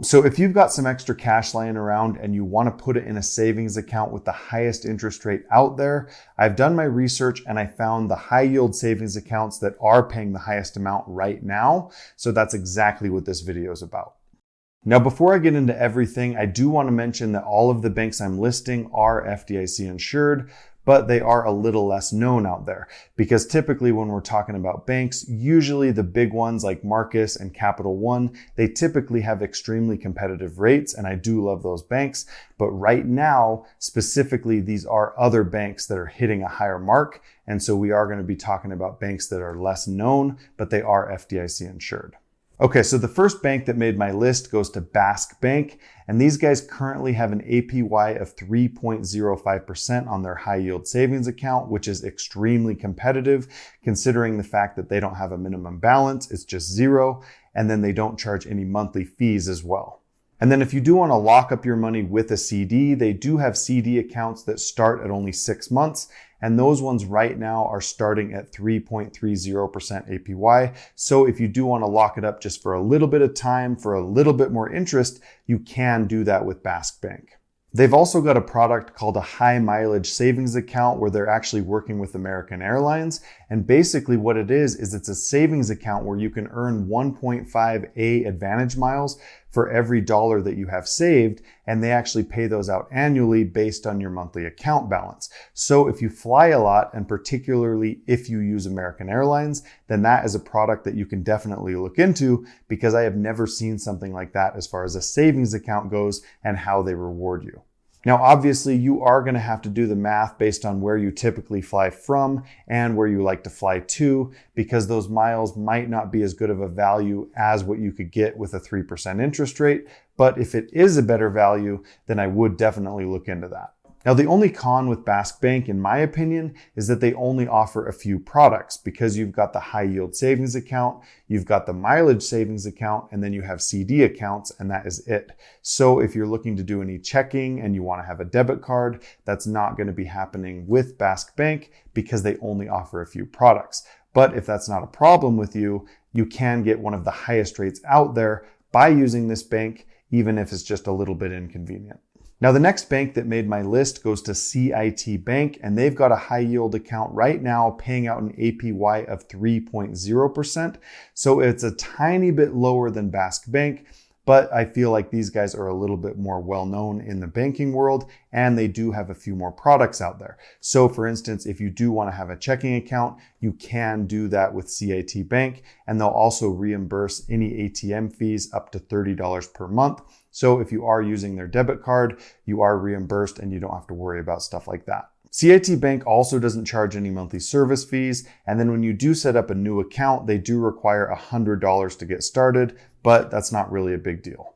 So if you've got some extra cash laying around and you want to put it in a savings account with the highest interest rate out there, I've done my research and I found the high yield savings accounts that are paying the highest amount right now. So that's exactly what this video is about. Now, before I get into everything, I do want to mention that all of the banks I'm listing are FDIC insured, but they are a little less known out there because typically when we're talking about banks, usually the big ones like Marcus and Capital One, they typically have extremely competitive rates, and I do love those banks. But right now, specifically, these are other banks that are hitting a higher mark. And so we are going to be talking about banks that are less known, but they are FDIC insured. Okay, so the first bank that made my list goes to Bask Bank, and these guys currently have an APY of 3.05% on their high yield savings account, which is extremely competitive considering the fact that they don't have a minimum balance, it's just zero, and then they don't charge any monthly fees as well. And then if you do want to lock up your money with a CD, they do have CD accounts that start at only 6 months. And those ones right now are starting at 3.30% APY. So if you do want to lock it up just for a little bit of time, for a little bit more interest, you can do that with Bask Bank. They've also got a product called a high mileage savings account where they're actually working with American Airlines. And basically what it is it's a savings account where you can earn 1.5 Advantage miles for every dollar that you have saved. And they actually pay those out annually based on your monthly account balance. So if you fly a lot, and particularly if you use American Airlines, then that is a product that you can definitely look into because I have never seen something like that as far as a savings account goes and how they reward you. Now, obviously, you are going to have to do the math based on where you typically fly from and where you like to fly to, because those miles might not be as good of a value as what you could get with a 3% interest rate. But if it is a better value, then I would definitely look into that. Now, the only con with Bask Bank, in my opinion, is that they only offer a few products because you've got the high yield savings account, you've got the mileage savings account, and then you have CD accounts, and that is it. So if you're looking to do any checking and you want to have a debit card, that's not going to be happening with Bask Bank because they only offer a few products. But if that's not a problem with you, you can get one of the highest rates out there by using this bank, even if it's just a little bit inconvenient. Now, the next bank that made my list goes to CIT Bank, and they've got a high yield account right now paying out an APY of 3.0%. So it's a tiny bit lower than Bask Bank, but I feel like these guys are a little bit more well-known in the banking world, and they do have a few more products out there. So for instance, if you do want to have a checking account, you can do that with CIT Bank, and they'll also reimburse any ATM fees up to $30 per month. So if you are using their debit card, you are reimbursed and you don't have to worry about stuff like that. CIT Bank also doesn't charge any monthly service fees. And then when you do set up a new account, they do require $100 to get started, but that's not really a big deal.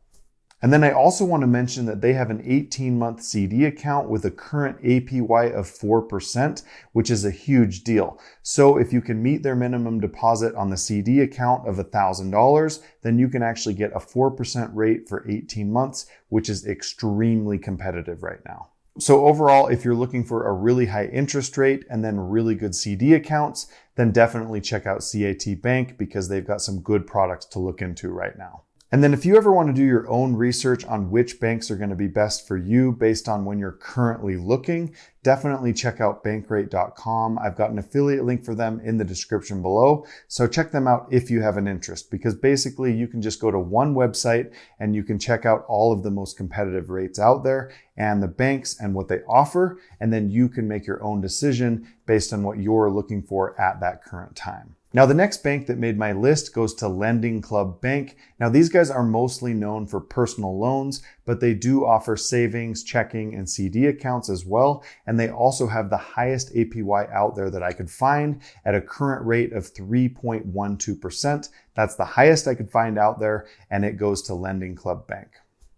And then I also want to mention that they have an 18-month CD account with a current APY of 4%, which is a huge deal. So if you can meet their minimum deposit on the CD account of $1,000, then you can actually get a 4% rate for 18 months, which is extremely competitive right now. So overall, if you're looking for a really high interest rate and then really good CD accounts, then definitely check out CIT Bank because they've got some good products to look into right now. And then if you ever want to do your own research on which banks are going to be best for you based on when you're currently looking, definitely check out bankrate.com. I've got an affiliate link for them in the description below. So check them out if you have an interest, because basically you can just go to one website and you can check out all of the most competitive rates out there and the banks and what they offer. And then you can make your own decision based on what you're looking for at that current time. Now, the next bank that made my list goes to Lending Club Bank. Now, these guys are mostly known for personal loans, but they do offer savings, checking, and CD accounts as well. And they also have the highest APY out there that I could find at a current rate of 3.12%. That's the highest I could find out there, and it goes to Lending Club Bank.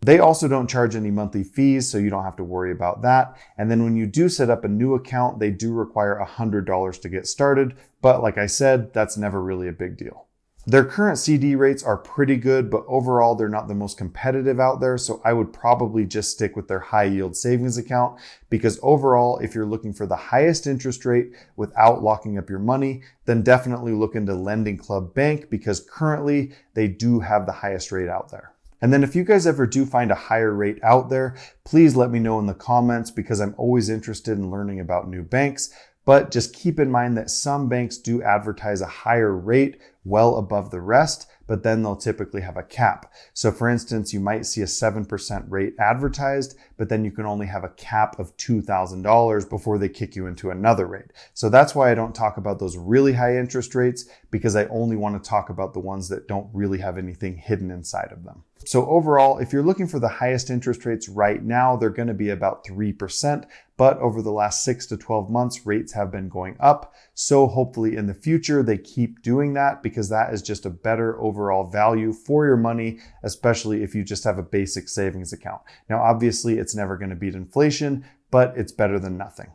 They also don't charge any monthly fees, so you don't have to worry about that. And then when you do set up a new account, they do require $100 to get started. But like I said, that's never really a big deal. Their current CD rates are pretty good, but overall, they're not the most competitive out there. So I would probably just stick with their high yield savings account, because overall, if you're looking for the highest interest rate without locking up your money, then definitely look into Lending Club Bank, because currently they do have the highest rate out there. And then if you guys ever do find a higher rate out there, please let me know in the comments because I'm always interested in learning about new banks. But just keep in mind that some banks do advertise a higher rate well above the rest, but then they'll typically have a cap. So for instance, you might see a 7% rate advertised, but then you can only have a cap of $2,000 before they kick you into another rate. So that's why I don't talk about those really high interest rates, because I only want to talk about the ones that don't really have anything hidden inside of them. So overall, if you're looking for the highest interest rates right now, they're going to be about 3%. But over the last 6 to 12 months, rates have been going up. So hopefully in the future, they keep doing that because that is just a better overall value for your money, especially if you just have a basic savings account. Now, obviously, it's never going to beat inflation, but it's better than nothing.